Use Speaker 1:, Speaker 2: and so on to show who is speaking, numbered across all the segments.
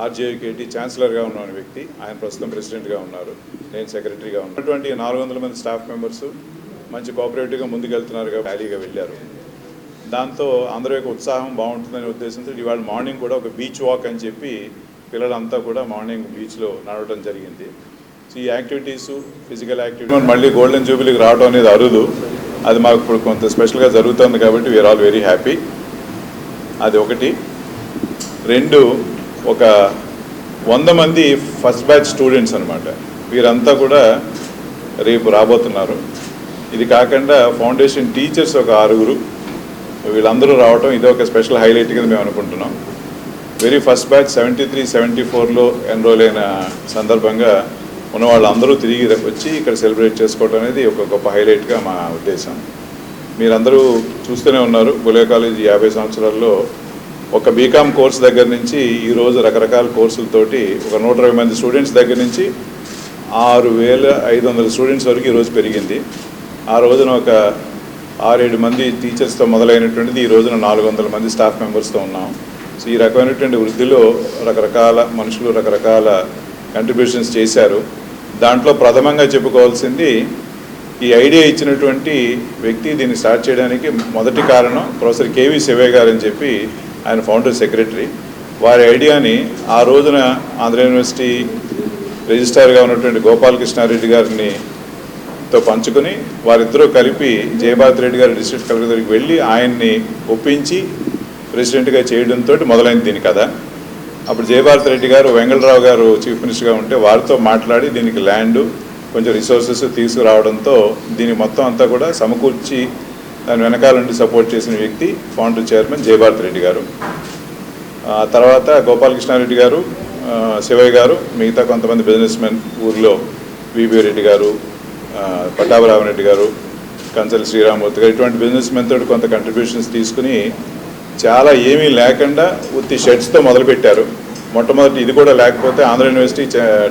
Speaker 1: ఆర్జేకేటీ ఛాన్సలర్గా ఉన్న వ్యక్తి. ఆయన ప్రస్తుతం ప్రెసిడెంట్గా ఉన్నారు, నేను సెక్రటరీగా ఉన్నటువంటి 400 మంది స్టాఫ్ మెంబర్స్ మంచి కోఆపరేటివ్గా ముందుకెళ్తున్నారు, ర్యాలీగా వెళ్ళారు. దాంతో అందరి యొక్క ఉత్సాహం బాగుంటుందనే ఉద్దేశంతో ఇవాళ మార్నింగ్ కూడా ఒక బీచ్ వాక్ అని చెప్పి పిల్లలంతా కూడా మార్నింగ్ బీచ్లో నడవడం జరిగింది. సో ఈ యాక్టివిటీసు ఫిజికల్ యాక్టివిటీ మళ్ళీ గోల్డెన్ జూబిలీకి రావడం అనేది అరుదు. అది మాకు ఇప్పుడు కొంత స్పెషల్గా జరుగుతుంది కాబట్టి వీఆర్ ఆల్ వెరీ హ్యాపీ. అది ఒకటి. రెండు, ఒక 100 మంది ఫస్ట్ బ్యాచ్ స్టూడెంట్స్ అనమాట. వీరంతా కూడా రేపు రాబోతున్నారు. ఇది కాకుండా ఫౌండేషన్ టీచర్స్ ఒక 6 వీళ్ళందరూ రావటం ఇది ఒక స్పెషల్ హైలైట్ కింద మేము అనుకుంటున్నాం. వెరీ ఫస్ట్ బ్యాచ్ 73, 74లో ఎన్రోల్ అయిన సందర్భంగా ఉన్న వాళ్ళందరూ తిరిగి వచ్చి ఇక్కడ సెలబ్రేట్ చేసుకోవడం అనేది ఒక గొప్ప హైలైట్గా మా ఉద్దేశం. మీరందరూ చూస్తూనే ఉన్నారు, బులే కాలేజీ 50 సంవత్సరాల్లో ఒక బీకామ్ కోర్స్ దగ్గర నుంచి ఈరోజు రకరకాల కోర్సులతోటి ఒక 120 మంది స్టూడెంట్స్ దగ్గర నుంచి 6500 స్టూడెంట్స్ వరకు ఈరోజు పెరిగింది. ఆ రోజున ఒక 6-7 మంది టీచర్స్తో మొదలైనటువంటిది ఈ రోజున 400 మంది స్టాఫ్ మెంబర్స్తో ఉన్నాం. సో ఈ రకమైనటువంటి వృద్ధిలో రకరకాల మనుషులు రకరకాల కంట్రిబ్యూషన్స్ చేశారు. దాంట్లో ప్రథమంగా చెప్పుకోవాల్సింది ఈ ఐడియా ఇచ్చినటువంటి వ్యక్తి, దీన్ని స్టార్ట్ చేయడానికి మొదటి కారణం ప్రొఫెసర్ కేవీ శివయ్య గారు అని చెప్పి, ఆయన ఫౌండర్ సెక్రటరీ. వారి ఐడియాని ఆ రోజున ఆంధ్ర యూనివర్సిటీ రిజిస్ట్రార్గా ఉన్నటువంటి గోపాలకృష్ణారెడ్డి గారిని తో పంచుకొని వారిద్దరూ కలిపి జయభారత్ రెడ్డి గారు డిస్ట్రిక్ట్ కలెక్టర్ దగ్గరికి వెళ్ళి ఆయన్ని ఒప్పించి ప్రెసిడెంట్గా చేయడంతో మొదలైంది దీని కథ. అప్పుడు జయభారత్ రెడ్డి గారు వెంగళరావు గారు చీఫ్ మినిస్టర్గా ఉంటే వారితో మాట్లాడి దీనికి ల్యాండ్ కొంచెం రిసోర్సెస్ తీసుకురావడంతో దీని మొత్తం అంతా కూడా సమకూర్చి దాని వెనకాల నుండి సపోర్ట్ చేసిన వ్యక్తి ఫౌండర్ చైర్మన్ జయభారత్ రెడ్డి గారు. తర్వాత గోపాలకృష్ణారెడ్డి గారు, శివయ్య గారు, మిగతా కొంతమంది బిజినెస్ మెన్ ఊర్లో విబి రెడ్డి గారు, పట్టాభరామరెడ్డి గారు, కంచల్ శ్రీరామూర్తి గారు, ఇటువంటి బిజినెస్ మెన్ తోటి కొంత కంట్రిబ్యూషన్స్ తీసుకుని చాలా ఏమీ లేకుండా ఉత్తి షెడ్స్తో మొదలుపెట్టారు. మొట్టమొదటి ఇది కూడా లేకపోతే ఆంధ్ర యూనివర్సిటీ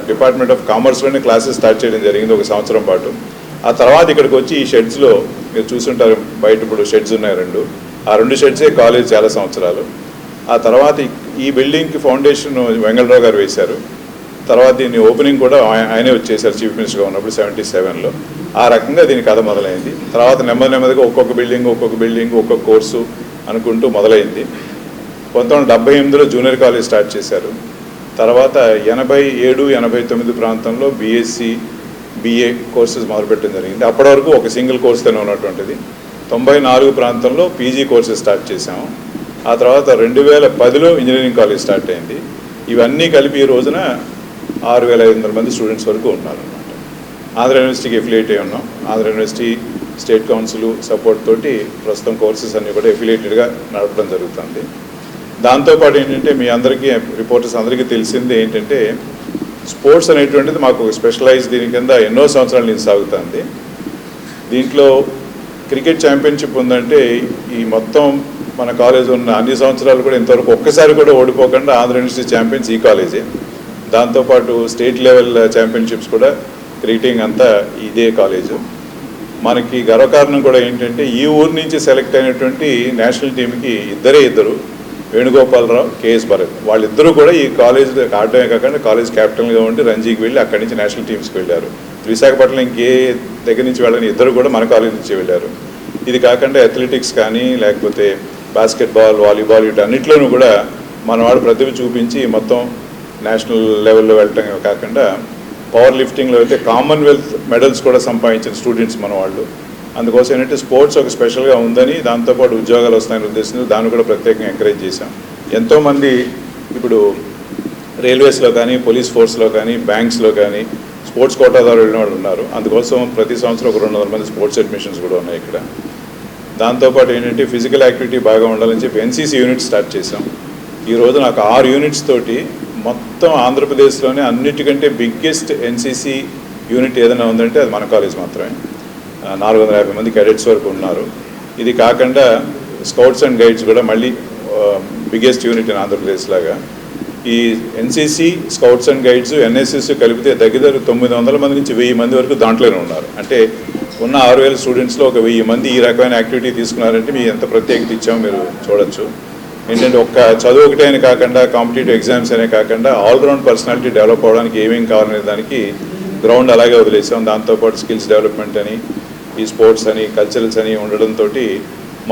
Speaker 1: డిపార్ట్మెంట్ ఆఫ్ కామర్స్లోనే క్లాసెస్ స్టార్ట్ చేయడం జరిగింది 1 సంవత్సరం పాటు. ఆ తర్వాత ఇక్కడికి వచ్చి ఈ షెడ్స్లో మీరు చూసుంటారు, బయట ఇప్పుడు షెడ్స్ ఉన్నాయి 2. ఆ 2 షెడ్సే కాలేజ్ చాలా సంవత్సరాలు. ఆ తర్వాత ఈ బిల్డింగ్కి ఫౌండేషన్ వెంగళరావు గారు వేశారు. తర్వాత దీన్ని ఓపెనింగ్ కూడా ఆయనే వచ్చేసారు చీఫ్ మినిస్టర్గా ఉన్నప్పుడు 77లో. ఆ రకంగా దీని కథ మొదలైంది. తర్వాత నెమ్మదిగా ఒక్కొక్క బిల్డింగ్ ఒక్కొక్క కోర్సు అనుకుంటూ మొదలైంది. 1978లో జూనియర్ కాలేజ్ స్టార్ట్ చేశారు. తర్వాత 87, 89 ప్రాంతంలో బీఎస్సీ, BA కోర్సెస్ మొదలుపెట్టడం జరిగింది. అప్పటి వరకు ఒక సింగిల్ కోర్సుతోనే ఉన్నటువంటిది. 94 ప్రాంతంలో PG కోర్సెస్ స్టార్ట్ చేశాము. ఆ తర్వాత 2010లో ఇంజనీరింగ్ కాలేజ్ స్టార్ట్ అయింది. ఇవన్నీ కలిపి ఈ రోజున 6500 మంది స్టూడెంట్స్ వరకు ఉన్నారన్నమాట. ఆంధ్ర యూనివర్సిటీకి ఎఫిలియేట్ అయి ఉన్నాం. Andhra university state council support తోటి ప్రస్తుతం కోర్సెస్ అన్నీ కూడా ఎఫిలియేటెడ్గా నడపడం జరుగుతుంది. దాంతోపాటు ఏంటంటే మీ అందరికీ రిపోర్టర్స్ అందరికీ తెలిసింది ఏంటంటే స్పోర్ట్స్ అనేటువంటిది మాకు ఒక స్పెషలైజ్ దీని కింద ఎన్నో సంవత్సరాల నుంచి సాగుతుంది. దీంట్లో క్రికెట్ ఛాంపియన్షిప్ ఉందంటే ఈ మొత్తం మన కాలేజ్ ఉన్న అన్ని సంవత్సరాలు కూడా ఇంతవరకు ఒక్కసారి కూడా ఓడిపోకుండా ఆంధ్ర యూనివర్సిటీ ఛాంపియన్స్ ఈ కాలేజే. దాంతోపాటు స్టేట్ లెవెల్ ఛాంపియన్షిప్స్ కూడా క్రికెటింగ్ అంతా ఇదే కాలేజు. మనకి గర్వకారణం కూడా ఏంటంటే ఈ ఊరు నుంచి సెలెక్ట్ అయినటువంటి నేషనల్ టీంకి ఇద్దరు వేణుగోపాలరావు, KS భరత్, వాళ్ళిద్దరూ కూడా ఈ కాలేజ్ ఆడటమే కాకుండా కాలేజ్ క్యాప్టెన్గా ఉండి రంజీకి వెళ్ళి అక్కడి నుంచి నేషనల్ టీమ్స్కి వెళ్ళారు. విశాఖపట్నం ఇంకే దగ్గర నుంచి వెళ్ళని ఇద్దరు కూడా మన కాలేజ్ నుంచి వెళ్ళారు. ఇది కాకుండా అథ్లెటిక్స్ కానీ లేకపోతే బాస్కెట్బాల్, వాలీబాల్ వీటన్నిటిలోనూ కూడా మనవాడు ప్రతిభ చూపించి మొత్తం నేషనల్ లెవెల్లో వెళ్ళటమే కాకుండా పవర్ లిఫ్టింగ్లో అయితే కామన్వెల్త్ మెడల్స్ కూడా సంపాదించిన స్టూడెంట్స్ మన వాళ్ళు. అందుకోసం ఏంటంటే స్పోర్ట్స్ ఒక స్పెషల్గా ఉందని, దాంతోపాటు ఉద్యోగాలు వస్తాయని ఉద్దేశంతో దాన్ని కూడా ప్రత్యేకంగా ఎంకరేజ్ చేశాం. ఎంతోమంది ఇప్పుడు రైల్వేస్లో కానీ, పోలీస్ ఫోర్స్లో కానీ, బ్యాంక్స్లో కానీ స్పోర్ట్స్ కోటా ద్వారా వెళ్ళిన వాళ్ళు ఉన్నారు. అందుకోసం ప్రతి సంవత్సరం ఒక 200 మంది స్పోర్ట్స్ అడ్మిషన్స్ కూడా ఉన్నాయి ఇక్కడ. దాంతోపాటు ఏంటంటే ఫిజికల్ యాక్టివిటీ బాగా ఉండాలని చెప్పి NCC యూనిట్ స్టార్ట్ చేసాం. ఈరోజు నాకు 6 యూనిట్స్ తోటి మొత్తం ఆంధ్రప్రదేశ్లోనే అన్నిటికంటే బిగ్గెస్ట్ NCC యూనిట్ ఏదైనా ఉందంటే అది మన కాలేజ్ మాత్రమే. 450 మంది క్యాడెట్స్ వరకు ఉన్నారు. ఇది కాకుండా స్కౌట్స్ అండ్ గైడ్స్ కూడా మళ్ళీ బిగ్గెస్ట్ యూనిట్ ఇన్ ఆంధ్రప్రదేశ్ లాగా. ఈ NCC, scouts and guides, NSS కలిపితే దగ్గర 900 మంది నుంచి 1000 మంది వరకు దాంట్లోనే ఉన్నారు. అంటే ఉన్న 6000 స్టూడెంట్స్లో ఒక 1000 మంది ఈ రకమైన యాక్టివిటీ తీసుకున్నారంటే మీ ఎంత ప్రత్యేకత ఇచ్చామో మీరు చూడొచ్చు. ఏంటంటే ఒక్క చదువు ఒకటే అని కాకుండా కాంపిటేటివ్ ఎగ్జామ్స్ అనే కాకుండా ఆల్రౌండ్ పర్సనాలిటీ డెవలప్ అవ్వడానికి ఏమేమి కావాలనే దానికి గ్రౌండ్ అలాగే వదిలేసాం. దాంతోపాటు స్కిల్స్ డెవలప్మెంట్ అని, ఈ స్పోర్ట్స్ అని, కల్చరల్స్ అని ఉండడంతో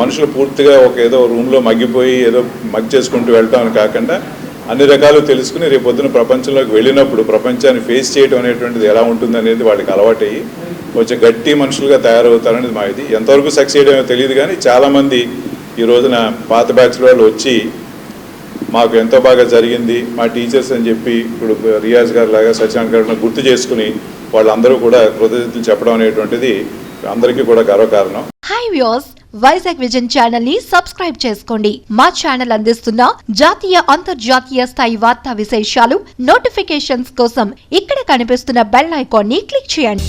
Speaker 1: మనుషులు పూర్తిగా ఒక ఏదో రూమ్లో మగ్గిపోయి ఏదో చేసుకుంటూ వెళ్ళటం అని కాకుండా అన్ని రకాలు తెలుసుకుని రేపొద్దున ప్రపంచంలోకి వెళ్ళినప్పుడు ప్రపంచాన్ని ఫేస్ చేయడం అనేటువంటిది ఎలా ఉంటుంది అనేది వాళ్ళకి అలవాటయ్యి కొంచెం గట్టి మనుషులుగా తయారవుతారనేది మా ఇది. ఎంతవరకు సక్సీడ్ అయ్యో తెలియదు కానీ చాలామంది ఈ రోజున పాత బ్యాచ్ వాళ్ళు వచ్చి మాకు ఎంతో బాగా జరిగింది మా టీచర్స్ అని చెప్పి ఇప్పుడు రియాజ్ గారు లాగా సత్యాన్ గారు గుర్తు చేసుకుని వాళ్ళందరూ కూడా కృతజ్ఞతలు చెప్పడం అనేటువంటిది అందరికీ కూడా గర్వకారణం.
Speaker 2: Hi viewers, Vizag vision channel ని సబ్స్క్రైబ్ చేసుకోండి. మా ఛానల్ అందిస్తున్న జాతీయ అంతర్జాతీయ స్థాయి వార్తా విశేషాలు నోటిఫికేషన్స్ కోసం ఇక్కడ కనిపిస్తున్న బెల్ ఐకాన్ ని క్లిక్ చేయండి.